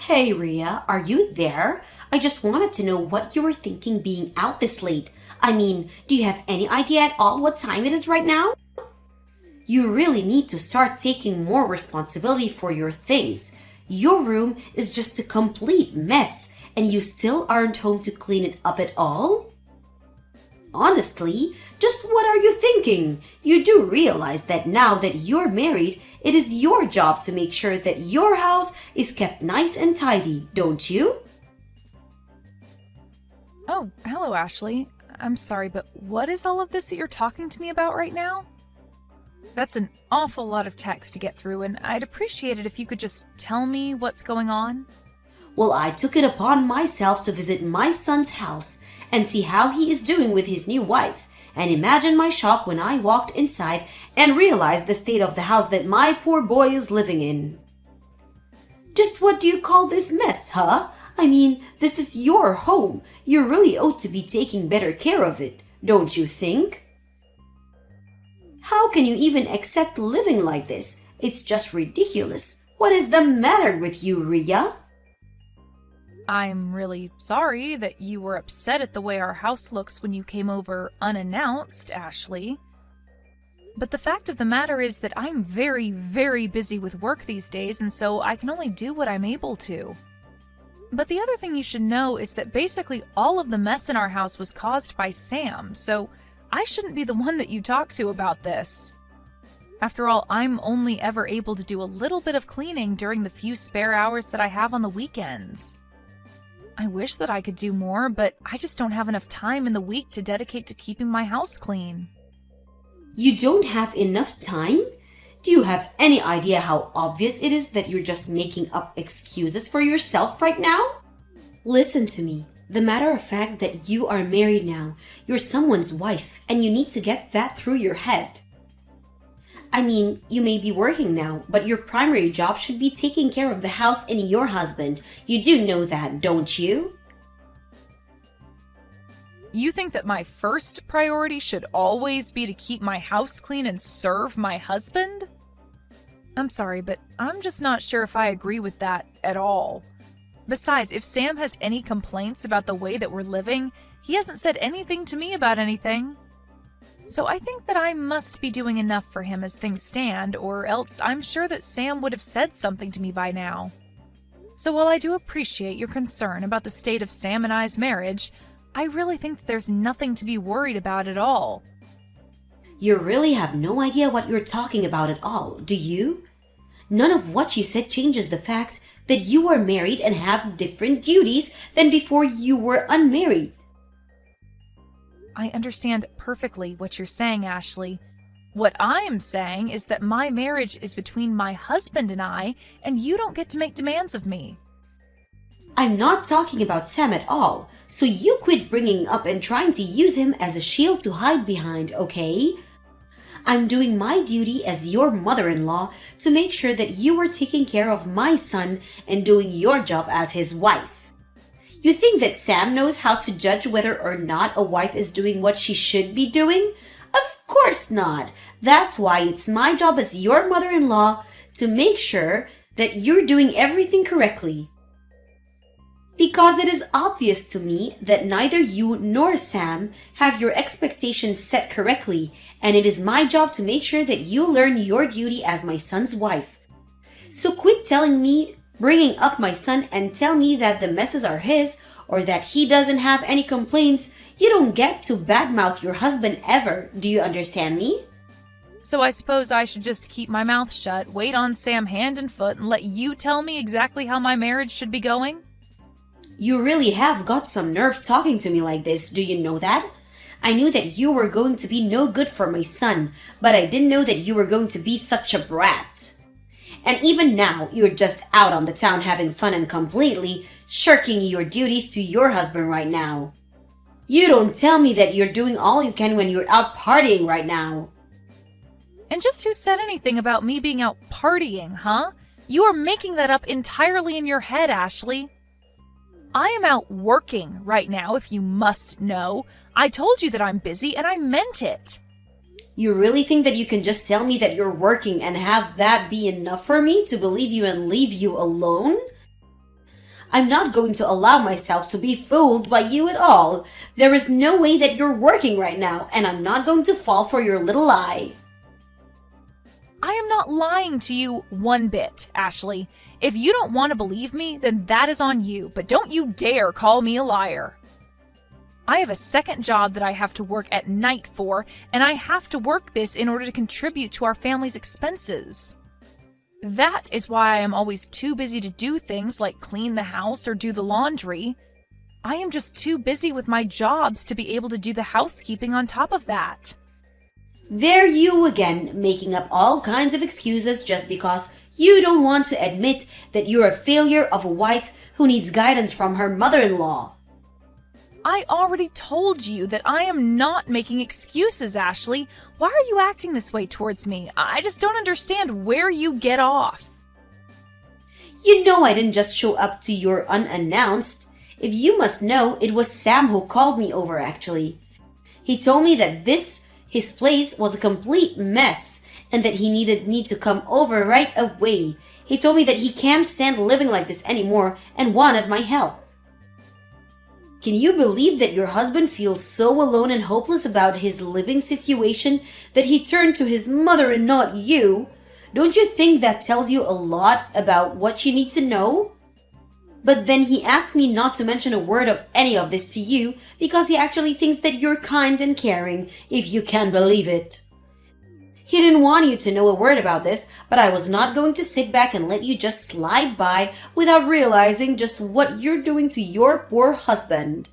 Hey Ria, are you there? I just wanted to know what you were thinking being out this late. I mean, do you have any idea at all what time it is right now? You really need to start taking more responsibility for your things. Your room is just a complete mess, and you still aren't home to clean it up at all? Honestly, just what are you thinking? You do realize that now that you're married, it is your job to make sure that your house is kept nice and tidy, don't you? Oh, hello, Ashley. I'm sorry, but what is all of this that you're talking to me about right now? That's an awful lot of text to get through, and I'd appreciate it if you could just tell me what's going on. Well, I took it upon myself to visit my son's house and see how he is doing with his new wife, and imagine my shock when I walked inside and realized the state of the house that my poor boy is living in. Just what do you call this mess, huh? I mean, this is your home. You really ought to be taking better care of it, don't you think? How can you even accept living like this? It's just ridiculous. What is the matter with you, Ria? I'm really sorry that you were upset at the way our house looks when you came over unannounced, Ashley. But the fact of the matter is that I'm very, very busy with work these days, and so I can only do what I'm able to. But the other thing you should know is that basically all of the mess in our house was caused by Sam, so I shouldn't be the one that you talk to about this. After all, I'm only ever able to do a little bit of cleaning during the few spare hours that I have on the weekends. I wish that I could do more, but I just don't have enough time in the week to dedicate to keeping my house clean. You don't have enough time? Do you have any idea how obvious it is that you're just making up excuses for yourself right now? Listen to me. The matter of fact that you are married now, you're someone's wife, and you need to get that through your head. I mean, you may be working now, but your primary job should be taking care of the house and your husband. You do know that, don't you? You think that my first priority should always be to keep my house clean and serve my husband? I'm sorry, but I'm just not sure if I agree with that at all. Besides, if Sam has any complaints about the way that we're living, he hasn't said anything to me about anything. So I think that I must be doing enough for him as things stand, or else I'm sure that Sam would have said something to me by now. So while I do appreciate your concern about the state of Sam and I's marriage, I really think that there's nothing to be worried about at all. You really have no idea what you're talking about at all, do you? None of what you said changes the fact that you are married and have different duties than before you were unmarried. I understand perfectly what you're saying, Ashley. What I am saying is that my marriage is between my husband and you don't get to make demands of me. I'm not talking about Sam at all, so you quit bringing up and trying to use him as a shield to hide behind, okay? I'm doing my duty as your mother-in-law to make sure that you are taking care of my son and doing your job as his wife. You think that Sam knows how to judge whether or not a wife is doing what she should be doing? Of course not. That's why it's my job as your mother-in-law to make sure that you're doing everything correctly. Because it is obvious to me that neither you nor Sam have your expectations set correctly, and it is my job to make sure that you learn your duty as my son's wife. So quit bringing up my son and tell me that the messes are his or that he doesn't have any complaints. You don't get to badmouth your husband ever. Do you understand me? So I suppose I should just keep my mouth shut, wait on Sam hand and foot, and let you tell me exactly how my marriage should be going? You really have got some nerve talking to me like this, do you know that? I knew that you were going to be no good for my son, but I didn't know that you were going to be such a brat. And even now, you're just out on the town having fun and completely shirking your duties to your husband right now. You don't tell me that you're doing all you can when you're out partying right now. And just who said anything about me being out partying, huh? You are making that up entirely in your head, Ashley. I am out working right now, if you must know. I told you that I'm busy, and I meant it. You really think that you can just tell me that you're working and have that be enough for me to believe you and leave you alone? I'm not going to allow myself to be fooled by you at all. There is no way that you're working right now, and I'm not going to fall for your little lie. I am not lying to you one bit, Ashley. If you don't want to believe me, then that is on you, but don't you dare call me a liar. I have a second job that I have to work at night for, and I have to work this in order to contribute to our family's expenses. That is why I am always too busy to do things like clean the house or do the laundry. I am just too busy with my jobs to be able to do the housekeeping on top of that. There you again, making up all kinds of excuses just because you don't want to admit that you're a failure of a wife who needs guidance from her mother-in-law. I already told you that I am not making excuses, Ashley. Why are you acting this way towards me? I just don't understand where you get off. You know I didn't just show up to your unannounced. If you must know, it was Sam who called me over actually. He told me that his place was a complete mess and that he needed me to come over right away. He told me that he can't stand living like this anymore and wanted my help. Can you believe that your husband feels so alone and hopeless about his living situation that he turned to his mother and not you? Don't you think that tells you a lot about what you need to know? But then he asked me not to mention a word of any of this to you because he actually thinks that you're kind and caring, if you can believe it. He didn't want you to know a word about this, but I was not going to sit back and let you just slide by without realizing just what you're doing to your poor husband.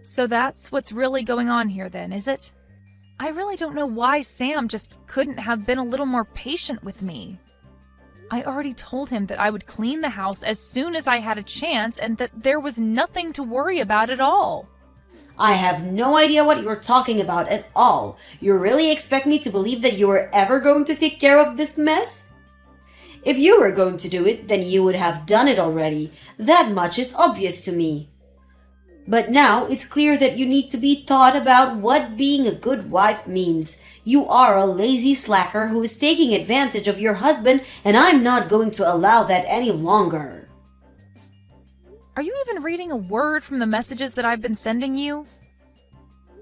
So that's what's really going on here then, is it? I really don't know why Sam just couldn't have been a little more patient with me. I already told him that I would clean the house as soon as I had a chance and that there was nothing to worry about at all. I have no idea what you're talking about at all. You really expect me to believe that you were ever going to take care of this mess? If you were going to do it, then you would have done it already. That much is obvious to me. But now it's clear that you need to be taught about what being a good wife means. You are a lazy slacker who is taking advantage of your husband, and I'm not going to allow that any longer. Are you even reading a word from the messages that I've been sending you?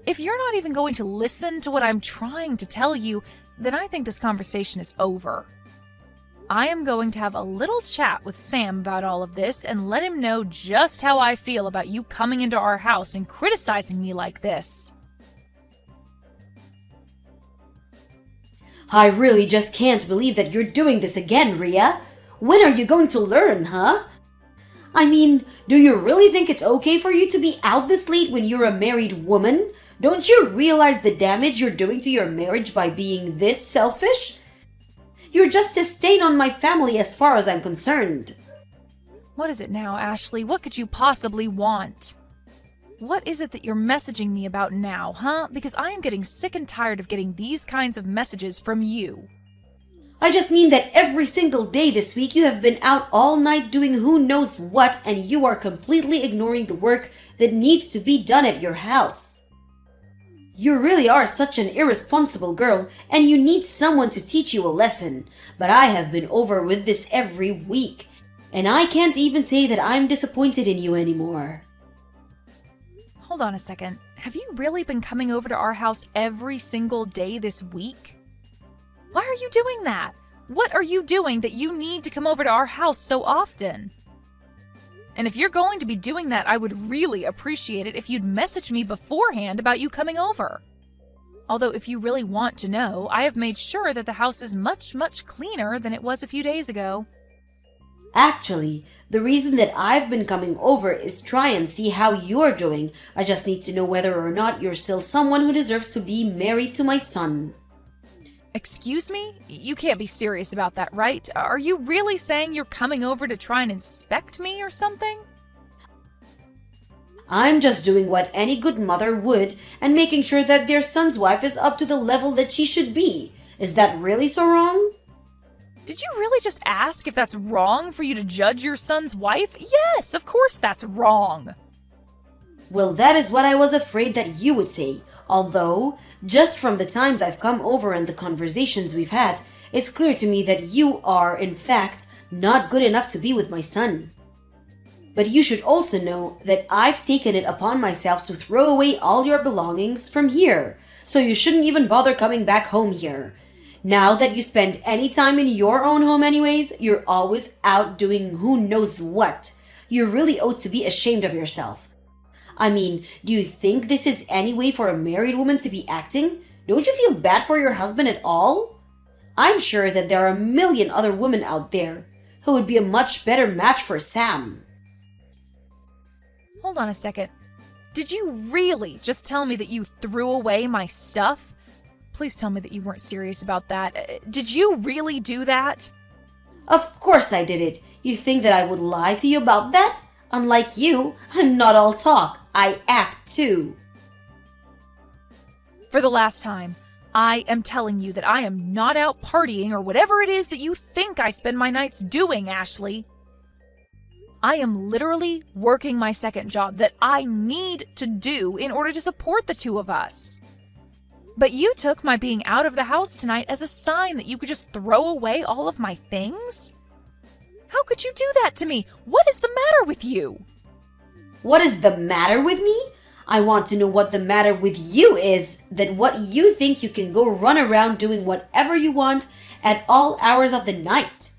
If you're not even going to listen to what I'm trying to tell you, then I think this conversation is over. I am going to have a little chat with Sam about all of this and let him know just how I feel about you coming into our house and criticizing me like this. I really just can't believe that you're doing this again, Rhea. When are you going to learn, huh? I mean, do you really think it's okay for you to be out this late when you're a married woman? Don't you realize the damage you're doing to your marriage by being this selfish? You're just a stain on my family as far as I'm concerned. What is it now, Ashley? What could you possibly want? What is it that you're messaging me about now, huh? Because I am getting sick and tired of getting these kinds of messages from you. I just mean that every single day this week you have been out all night doing who knows what and you are completely ignoring the work that needs to be done at your house. You really are such an irresponsible girl and you need someone to teach you a lesson. But I have been over with this every week and I can't even say that I'm disappointed in you anymore. Hold on a second. Have you really been coming over to our house every single day this week? Why are you doing that? What are you doing that you need to come over to our house so often? And if you're going to be doing that, I would really appreciate it if you'd message me beforehand about you coming over. Although if you really want to know, I have made sure that the house is much, much cleaner than it was a few days ago. Actually, the reason that I've been coming over is try and see how you're doing. I just need to know whether or not you're still someone who deserves to be married to my son. Excuse me? You can't be serious about that, right? Are you really saying you're coming over to try and inspect me or something? I'm just doing what any good mother would and making sure that their son's wife is up to the level that she should be. Is that really so wrong? Did you really just ask if that's wrong for you to judge your son's wife? Yes, of course that's wrong. Well, that is what I was afraid that you would say. Although, just from the times I've come over and the conversations we've had, it's clear to me that you are, in fact, not good enough to be with my son. But you should also know that I've taken it upon myself to throw away all your belongings from here, so you shouldn't even bother coming back home here. Now that you spend any time in your own home anyways, you're always out doing who knows what. You really ought to be ashamed of yourself. I mean, do you think this is any way for a married woman to be acting? Don't you feel bad for your husband at all? I'm sure that there are a million other women out there who would be a much better match for Sam. Hold on a second. Did you really just tell me that you threw away my stuff? Please tell me that you weren't serious about that. Did you really do that? Of course I did it. You think that I would lie to you about that? Unlike you, I'm not all talk. I act too. For the last time, I am telling you that I am not out partying or whatever it is that you think I spend my nights doing, Ashley. I am literally working my second job that I need to do in order to support the two of us. But you took my being out of the house tonight as a sign that you could just throw away all of my things? How could you do that to me? What is the matter with you? What is the matter with me? I want to know what the matter with you is, that what you think you can go run around doing whatever you want at all hours of the night.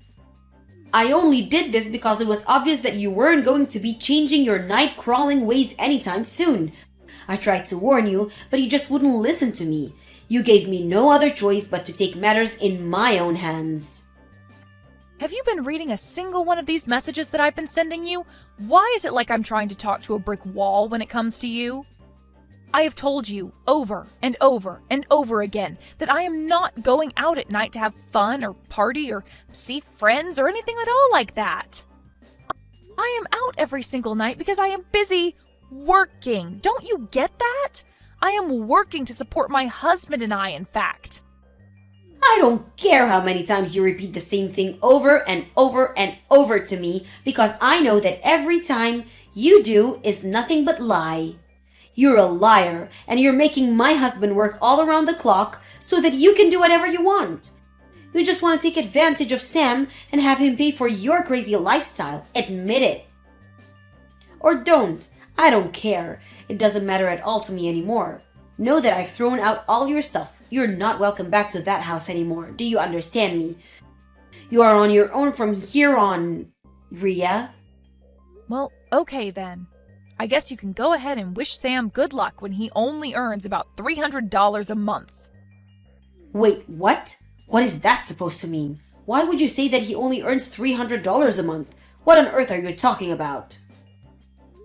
I only did this because it was obvious that you weren't going to be changing your night crawling ways anytime soon. I tried to warn you, but you just wouldn't listen to me. You gave me no other choice but to take matters in my own hands. Have you been reading a single one of these messages that I've been sending you? Why is it like I'm trying to talk to a brick wall when it comes to you? I have told you over and over and over again that I am not going out at night to have fun or party or see friends or anything at all like that. I am out every single night because I am busy working. Don't you get that? I am working to support my husband and I, in fact. I don't care how many times you repeat the same thing over and over and over to me, because I know that every time you do is nothing but lie. You're a liar, and you're making my husband work all around the clock so that you can do whatever you want. You just want to take advantage of Sam and have him pay for your crazy lifestyle. Admit it. Or don't. I don't care. It doesn't matter at all to me anymore. Know that I've thrown out all your stuff. You're not welcome back to that house anymore. Do you understand me? You are on your own from here on, Rhea. Well, okay then. I guess you can go ahead and wish Sam good luck when he only earns about $300 a month. Wait, what? What is that supposed to mean? Why would you say that he only earns $300 a month? What on earth are you talking about?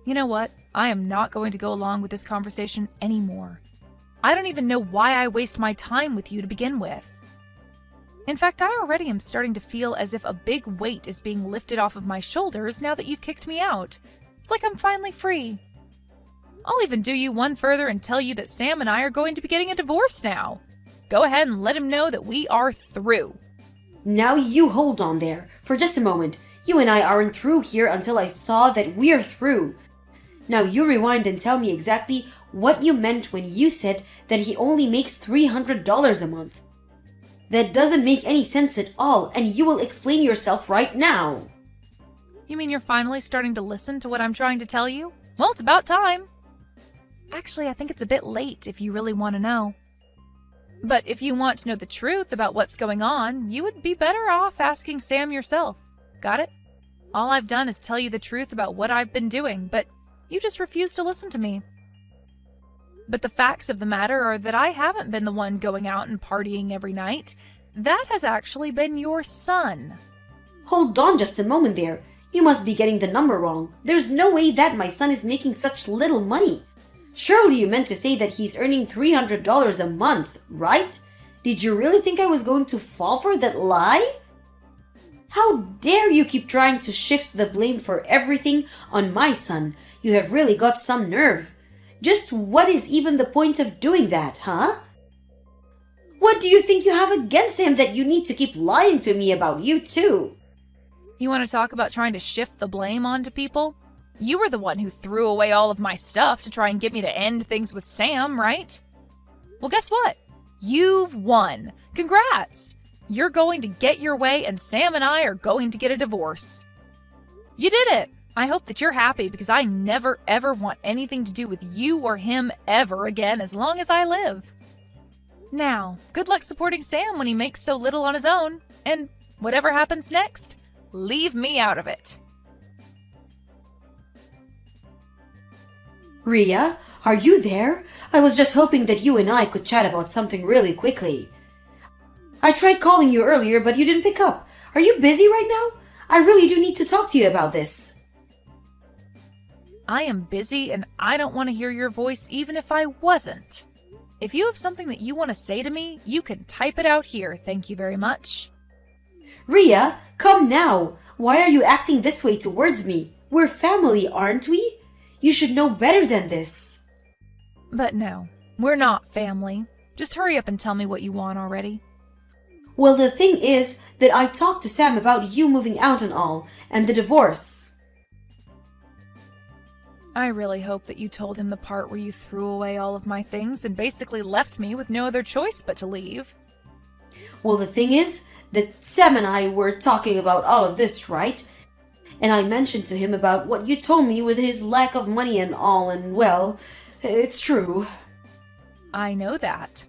You know what? I am not going to go along with this conversation anymore. I don't even know why I waste my time with you to begin with. In fact, I already am starting to feel as if a big weight is being lifted off of my shoulders now that you've kicked me out. It's like I'm finally free. I'll even do you one further and tell you that Sam and I are going to be getting a divorce now. Go ahead and let him know that we are through. Now you hold on there. For just a moment. You and I aren't through here until I saw that we're through. Now you rewind and tell me exactly what you meant when you said that he only makes $300 a month. That doesn't make any sense at all, and you will explain yourself right now. You mean you're finally starting to listen to what I'm trying to tell you? Well, it's about time. Actually, I think it's a bit late if you really want to know. But if you want to know the truth about what's going on, you would be better off asking Sam yourself. Got it? All I've done is tell you the truth about what I've been doing, but you just refuse to listen to me. But the facts of the matter are that I haven't been the one going out and partying every night. That has actually been your son. Hold on just a moment there. You must be getting the number wrong. There's no way that my son is making such little money. Surely you meant to say that he's earning $300 a month, right? Did you really think I was going to fall for that lie? How dare you keep trying to shift the blame for everything on my son? You have really got some nerve. Just what is even the point of doing that, huh? What do you think you have against him that you need to keep lying to me about you too? You want to talk about trying to shift the blame onto people? You were the one who threw away all of my stuff to try and get me to end things with Sam, right? Well, guess what? You've won. Congrats! You're going to get your way and Sam and I are going to get a divorce. You did it! I hope that you're happy because I never ever want anything to do with you or him ever again as long as I live. Now, good luck supporting Sam when he makes so little on his own, and whatever happens next, leave me out of it. Ria, are you there? I was just hoping that you and I could chat about something really quickly. I tried calling you earlier, but you didn't pick up. Are you busy right now? I really do need to talk to you about this. I am busy and I don't want to hear your voice even if I wasn't. If you have something that you want to say to me, you can type it out here, thank you very much. Ria, come now. Why are you acting this way towards me? We're family, aren't we? You should know better than this. But no, we're not family. Just hurry up and tell me what you want already. Well, the thing is that I talked to Sam about you moving out and all, and the divorce. I really hope that you told him the part where you threw away all of my things and basically left me with no other choice but to leave. Well, the thing is that Sam and I were talking about all of this, right? And I mentioned to him about what you told me with his lack of money and all, and well, it's true. I know that.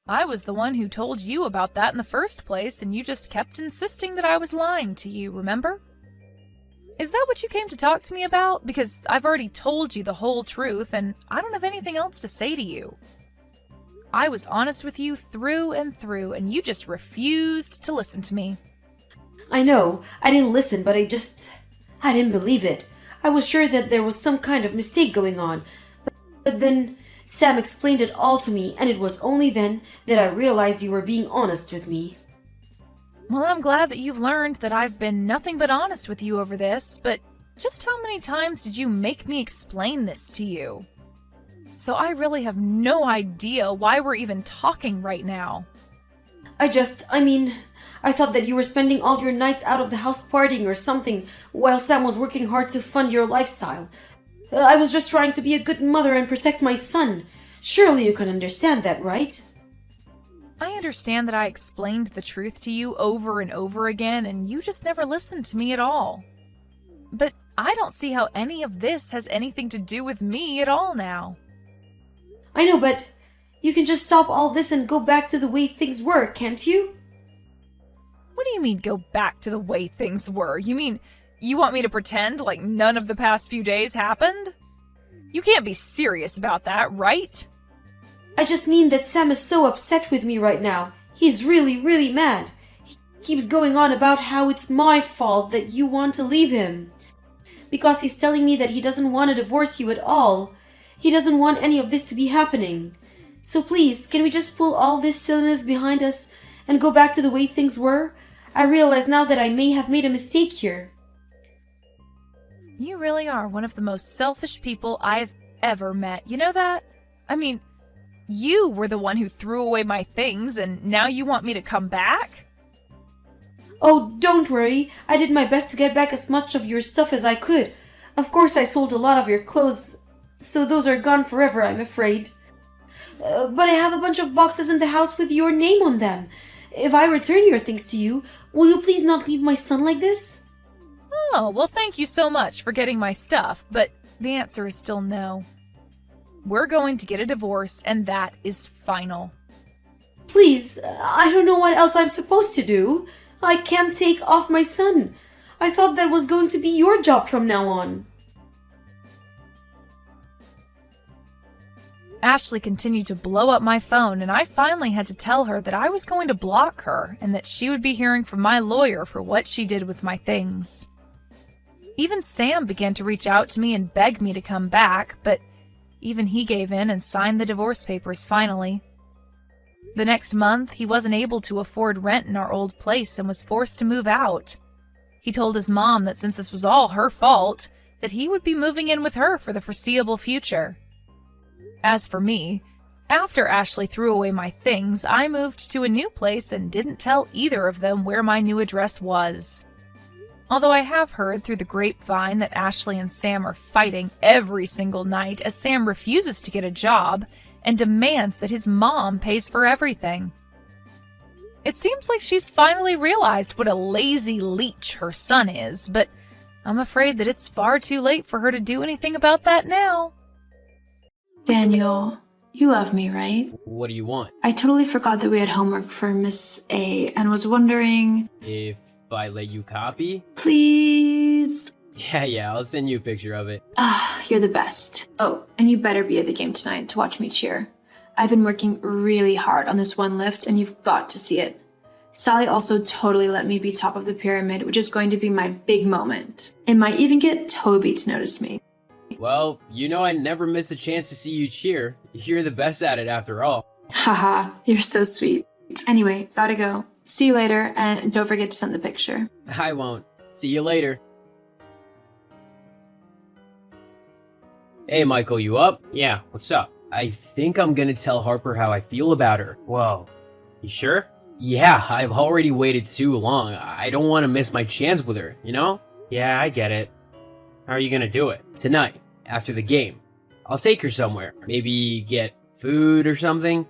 I was the one who told you about that in the first place, and you just kept insisting that I was lying to you, remember? Is that what you came to talk to me about? Because I've already told you the whole truth, and I don't have anything else to say to you. I was honest with you through and through, and you just refused to listen to me. I know, I didn't listen, but I didn't believe it. I was sure that there was some kind of mistake going on. But then Sam explained it all to me, and it was only then that I realized you were being honest with me. Well, I'm glad that you've learned that I've been nothing but honest with you over this, but just how many times did you make me explain this to you? So I really have no idea why we're even talking right now. I thought that you were spending all your nights out of the house partying or something, while Sam was working hard to fund your lifestyle. I was just trying to be a good mother and protect my son. Surely you can understand that, right? I understand that I explained the truth to you over and over again, and you just never listened to me at all. But I don't see how any of this has anything to do with me at all now. I know, but you can just stop all this and go back to the way things were, can't you? What do you mean, go back to the way things were? You mean you want me to pretend like none of the past few days happened? You can't be serious about that, right? I just mean that Sam is so upset with me right now. He's really, really mad. He keeps going on about how it's my fault that you want to leave him. Because he's telling me that he doesn't want to divorce you at all. He doesn't want any of this to be happening. So please, can we just pull all this silliness behind us and go back to the way things were? I realize now that I may have made a mistake here. You really are one of the most selfish people I've ever met. You know that? I mean, you were the one who threw away my things, and now you want me to come back? Oh, don't worry. I did my best to get back as much of your stuff as I could. Of course, I sold a lot of your clothes, so those are gone forever, I'm afraid. But I have a bunch of boxes in the house with your name on them. If I return your things to you, will you please not leave my son like this? Oh, well, thank you so much for getting my stuff, but the answer is still no. We're going to get a divorce, and that is final. Please, I don't know what else I'm supposed to do. I can't take off my son. I thought that was going to be your job from now on. Ashley continued to blow up my phone, and I finally had to tell her that I was going to block her and that she would be hearing from my lawyer for what she did with my things. Even Sam began to reach out to me and beg me to come back, but even he gave in and signed the divorce papers finally. The next month, he wasn't able to afford rent in our old place and was forced to move out. He told his mom that since this was all her fault, that he would be moving in with her for the foreseeable future. As for me, after Ashley threw away my things, I moved to a new place and didn't tell either of them where my new address was. Although I have heard through the grapevine that Ashley and Sam are fighting every single night as Sam refuses to get a job and demands that his mom pays for everything. It seems like she's finally realized what a lazy leech her son is, but I'm afraid that it's far too late for her to do anything about that now. Daniel, you love me, right? What do you want? I totally forgot that we had homework for Miss A and was wondering... If I let you copy? Please? Yeah, I'll send you a picture of it. You're the best. Oh, and you better be at the game tonight to watch me cheer. I've been working really hard on this one lift and you've got to see it. Sally also totally let me be top of the pyramid, which is going to be my big moment. It might even get Toby to notice me. Well, you know I never miss a chance to see you cheer. You're the best at it after all. Haha, you're so sweet. Anyway, gotta go. See you later, and don't forget to send the picture. I won't. See you later. Hey, Michael, you up? Yeah, what's up? I think I'm gonna tell Harper how I feel about her. Whoa. You sure? Yeah, I've already waited too long. I don't want to miss my chance with her, you know? Yeah, I get it. How are you gonna do it? Tonight, after the game. I'll take her somewhere. Maybe get food or something.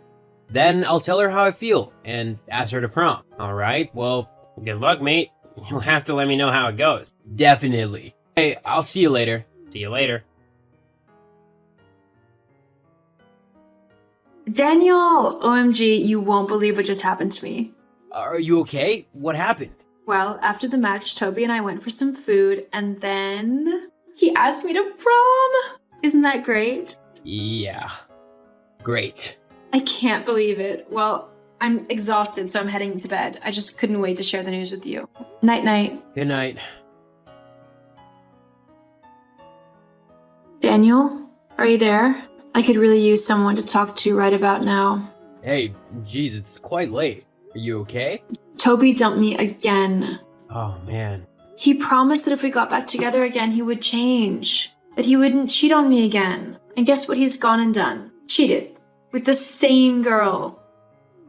Then I'll tell her how I feel and ask her to prom. Alright, well, good luck, mate. You'll have to let me know how it goes. Definitely. Hey, I'll see you later. See you later. Daniel! OMG, you won't believe what just happened to me. Are you okay? What happened? Well, after the match, Toby and I went for some food, and then he asked me to prom! Isn't that great? Yeah. Great. I can't believe it. Well, I'm exhausted, so I'm heading to bed. I just couldn't wait to share the news with you. Night-night. Good night. Daniel, are you there? I could really use someone to talk to right about now. Hey, geez, it's quite late. Are you okay? Toby dumped me again. Oh, man. He promised that if we got back together again, he would change. That he wouldn't cheat on me again. And guess what he's gone and done? Cheated. With the same girl.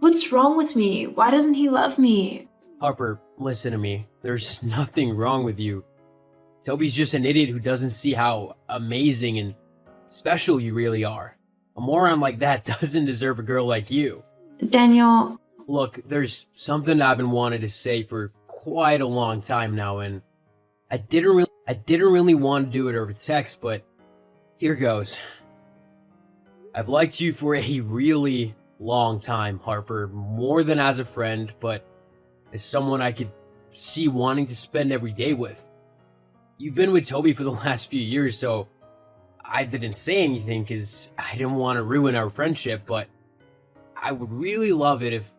What's wrong with me? Why doesn't he love me? Harper, listen to me. There's nothing wrong with you. Toby's just an idiot who doesn't see how amazing and special you really are. A moron like that doesn't deserve a girl like you. Daniel... Look, there's something I've been wanting to say for quite a long time now, and I didn't really want to do it over text, but here goes. I've liked you for a really long time, Harper, more than as a friend, but as someone I could see wanting to spend every day with. You've been with Toby for the last few years, so I didn't say anything because I didn't want to ruin our friendship, but I would really love it if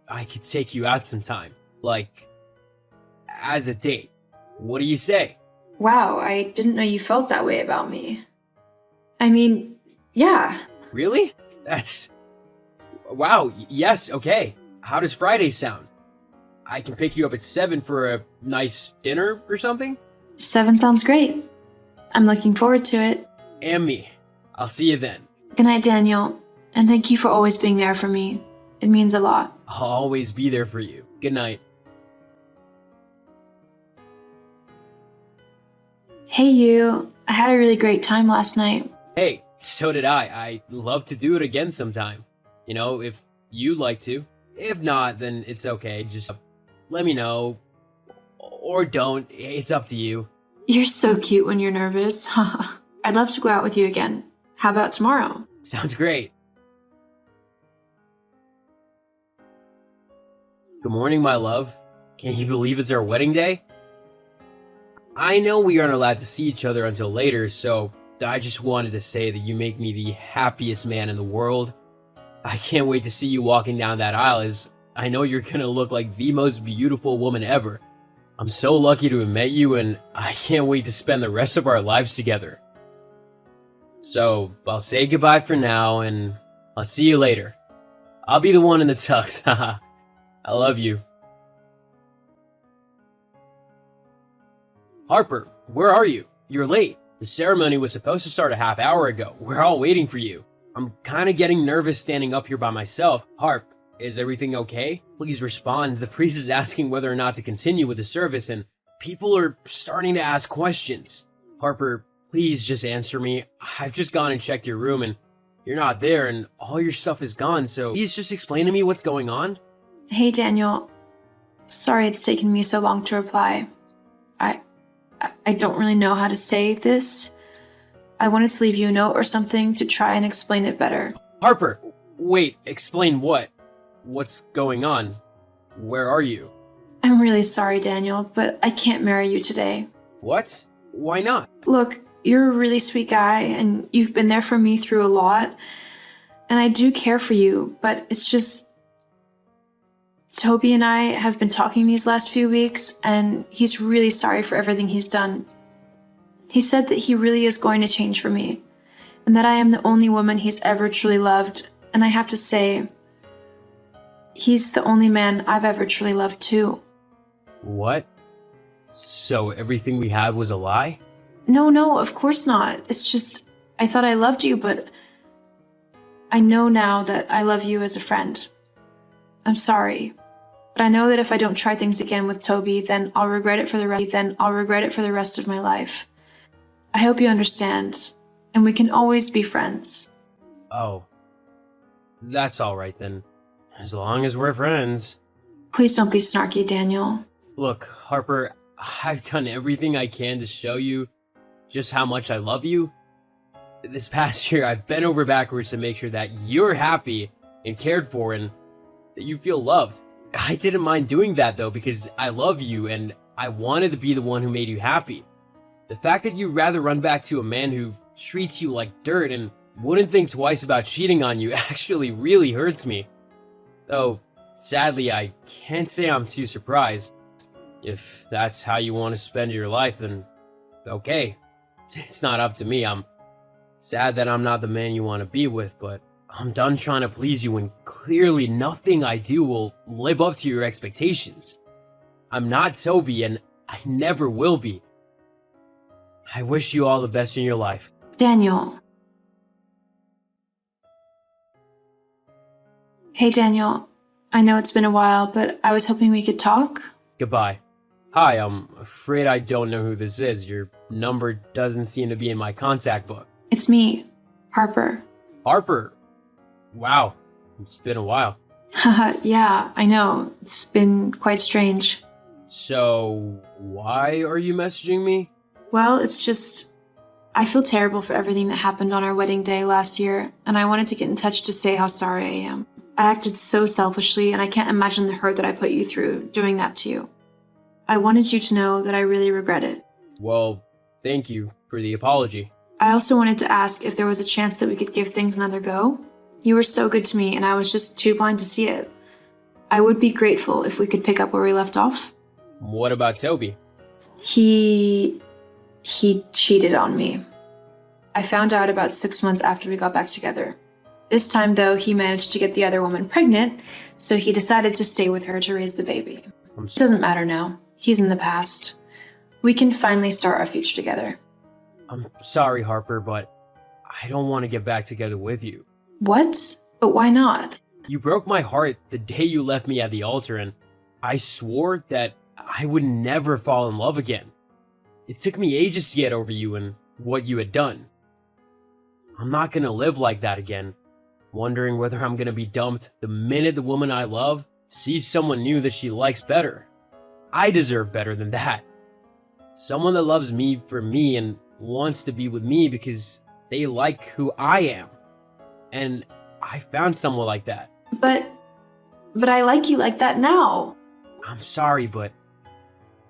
I could take you out sometime. Like, as a date. What do you say? Wow, I didn't know you felt that way about me. I mean, yeah. Really? That's... Wow, yes, okay. How does Friday sound? I can pick you up at 7 for a nice dinner or something? 7 sounds great. I'm looking forward to it. And me. I'll see you then. Good night, Daniel. And thank you for always being there for me. It means a lot. I'll always be there for you. Good night. Hey, you. I had a really great time last night. Hey, so did I. I'd love to do it again sometime. You know, if you'd like to. If not, then it's okay. Just let me know. Or don't. It's up to you. You're so cute when you're nervous. I'd love to go out with you again. How about tomorrow? Sounds great. Good morning, my love. Can you believe it's our wedding day? I know we aren't allowed to see each other until later, so I just wanted to say that you make me the happiest man in the world. I can't wait to see you walking down that aisle, as I know you're gonna look like the most beautiful woman ever. I'm so lucky to have met you, and I can't wait to spend the rest of our lives together. So, I'll say goodbye for now, and I'll see you later. I'll be the one in the tux, haha. I love you. Harper, where are you? You're late. The ceremony was supposed to start a half hour ago. We're all waiting for you. I'm kinda getting nervous standing up here by myself. Harp, is everything okay? Please respond. The priest is asking whether or not to continue with the service, and people are starting to ask questions. Harper, please just answer me. I've just gone and checked your room, and you're not there, and all your stuff is gone, so please just explain to me what's going on. Hey, Daniel. Sorry it's taken me so long to reply. I don't really know how to say this. I wanted to leave you a note or something to try and explain it better. Harper! Wait, explain what? What's going on? Where are you? I'm really sorry, Daniel, but I can't marry you today. What? Why not? Look, you're a really sweet guy, and you've been there for me through a lot, and I do care for you, but it's just... Toby and I have been talking these last few weeks, and he's really sorry for everything he's done. He said that he really is going to change for me, and that I am the only woman he's ever truly loved, and I have to say, he's the only man I've ever truly loved too. What? So everything we had was a lie? No, of course not. It's just, I thought I loved you, but I know now that I love you as a friend. I'm sorry, but I know that if I don't try things again with Toby, then I'll regret it for the rest of my life. I hope you understand, and we can always be friends. Oh. That's alright then. As long as we're friends. Please don't be snarky, Daniel. Look, Harper, I've done everything I can to show you just how much I love you. This past year, I've bent over backwards to make sure that you're happy and cared for and that you feel loved. I didn't mind doing that though because I love you and I wanted to be the one who made you happy. The fact that you'd rather run back to a man who treats you like dirt and wouldn't think twice about cheating on you actually really hurts me. Though, sadly, I can't say I'm too surprised. If that's how you want to spend your life, then okay. It's not up to me. I'm sad that I'm not the man you want to be with, but I'm done trying to please you when clearly nothing I do will live up to your expectations. I'm not Toby, and I never will be. I wish you all the best in your life. Daniel. Hey, Daniel. I know it's been a while, but I was hoping we could talk. Goodbye. Hi, I'm afraid I don't know who this is. Your number doesn't seem to be in my contact book. It's me, Harper. Harper? Wow, it's been a while. Haha, yeah, I know. It's been quite strange. So, why are you messaging me? Well, it's just... I feel terrible for everything that happened on our wedding day last year, and I wanted to get in touch to say how sorry I am. I acted so selfishly, and I can't imagine the hurt that I put you through doing that to you. I wanted you to know that I really regret it. Well, thank you for the apology. I also wanted to ask if there was a chance that we could give things another go. You were so good to me, and I was just too blind to see it. I would be grateful if we could pick up where we left off. What about Toby? He cheated on me. I found out about 6 months after we got back together. This time, though, he managed to get the other woman pregnant, so he decided to stay with her to raise the baby. It doesn't matter now. He's in the past. We can finally start our future together. I'm sorry, Harper, but I don't want to get back together with you. What? But why not? You broke my heart the day you left me at the altar, and I swore that I would never fall in love again. It took me ages to get over you and what you had done. I'm not gonna live like that again, wondering whether I'm gonna be dumped the minute the woman I love sees someone new that she likes better. I deserve better than that. Someone that loves me for me and wants to be with me because they like who I am. And I found someone like that. But I like you like that now. I'm sorry, but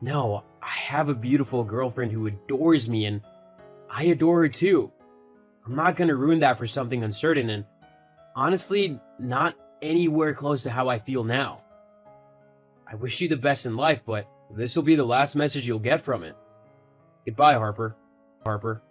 no, I have a beautiful girlfriend who adores me and I adore her too. I'm not gonna ruin that for something uncertain and honestly, not anywhere close to how I feel now. I wish you the best in life, but this will be the last message you'll get from it. Goodbye, Harper. Harper.